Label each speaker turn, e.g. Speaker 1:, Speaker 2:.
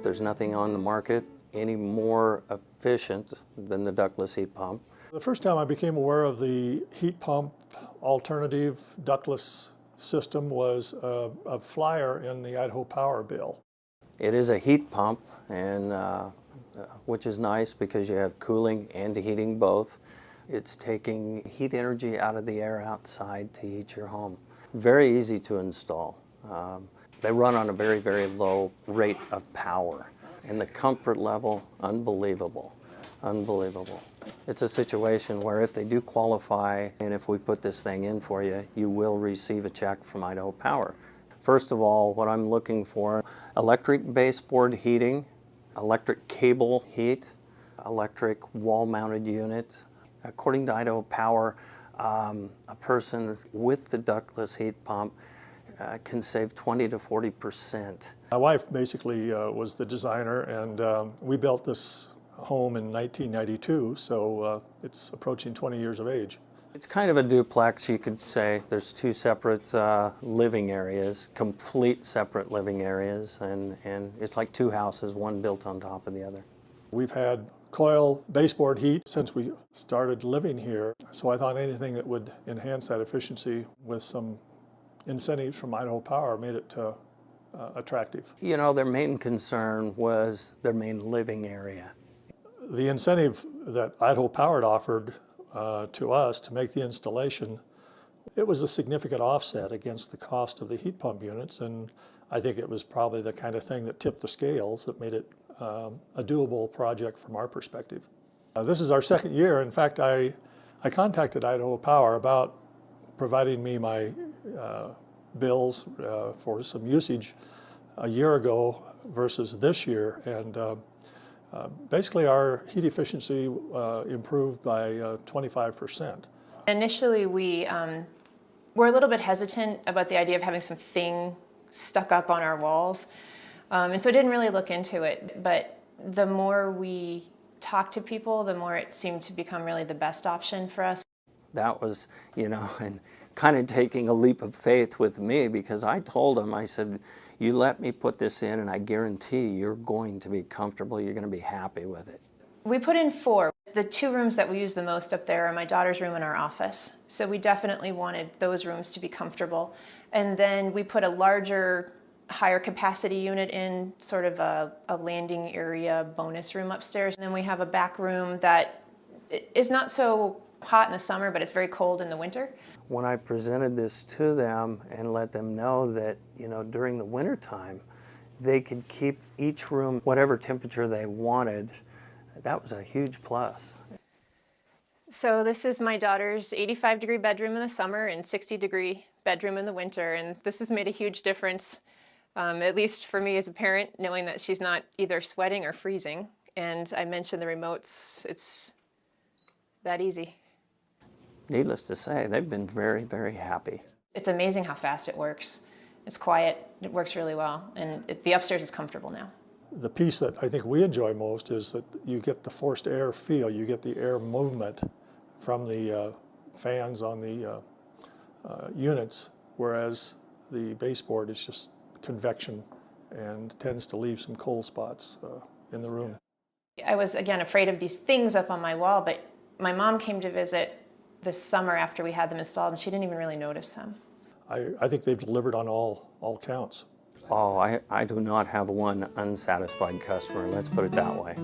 Speaker 1: There's nothing on the market any more efficient than the ductless heat pump.
Speaker 2: The first time I became aware of the heat pump alternative ductless system was a flyer in the Idaho Power bill.
Speaker 1: It is a heat pump, and which is nice because you have cooling and heating both. It's taking heat energy out of the air outside to heat your home. Very easy to install. They run on a very, very low rate of power, and the comfort level, unbelievable. Unbelievable. It's a situation where if they do qualify, and if we put this thing in for you, you will receive a check from Idaho Power. First of all, what I'm looking for, electric baseboard heating, electric cable heat, electric wall-mounted unit. According to Idaho Power, a person with the ductless heat pump can save 20 to 40%.
Speaker 2: My wife basically was the designer, and we built this home in 1992, so it's approaching 20 years of age.
Speaker 1: It's kind of a duplex, you could say. There's two separate living areas, complete separate living areas, and it's like two houses, one built on top of the other.
Speaker 2: We've had coil baseboard heat since we started living here, so I thought anything that would enhance that efficiency with some incentives from Idaho Power made it attractive.
Speaker 1: You know, their main concern was their main living area.
Speaker 2: The incentive that Idaho Power offered to us to make the installation, it was a significant offset against the cost of the heat pump units, and I think it was probably the kind of thing that tipped the scales that made it a doable project from our perspective. This is our second year. In fact, I contacted Idaho Power about providing me my bills for some usage a year ago versus this year, and basically our heat efficiency improved by 25%.
Speaker 3: Initially we were a little bit hesitant about the idea of having something stuck up on our walls, and so didn't really look into it, but the more we talked to people, the more it seemed to become really the best option for us.
Speaker 1: That was, you know, and kind of taking a leap of faith with me, because I told him, I said, you let me put this in and I guarantee you're going to be comfortable, you're going to be happy with it.
Speaker 3: We put in 4. The 2 rooms that we use the most up there are my daughter's room and our office. So we definitely wanted those rooms to be comfortable. And then we put a larger, higher capacity unit in, sort of a landing area bonus room upstairs. And then we have a back room that is not so hot in the summer, but it's very cold in the winter.
Speaker 1: When I presented this to them and let them know that, you know, during the winter time, they could keep each room whatever temperature they wanted, that was a huge plus.
Speaker 3: So this is my daughter's 85-degree bedroom in the summer and 60-degree bedroom in the winter, and this has made a huge difference, at least for me as a parent, knowing that she's not either sweating or freezing. And I mentioned the remotes, it's that easy.
Speaker 1: Needless to say, they've been very, very happy.
Speaker 3: It's amazing how fast it works. It's quiet, it works really well, and the upstairs is comfortable now.
Speaker 2: The piece that I think we enjoy most is that you get the forced air feel, you get the air movement from the fans on the units, whereas the baseboard is just convection and tends to leave some cold spots in the room.
Speaker 3: I was, again, afraid of these things up on my wall, but my mom came to visit this summer after we had them installed, and she didn't even really notice them.
Speaker 2: I think they've delivered on all counts.
Speaker 1: Oh, I do not have one unsatisfied customer, let's put it that way.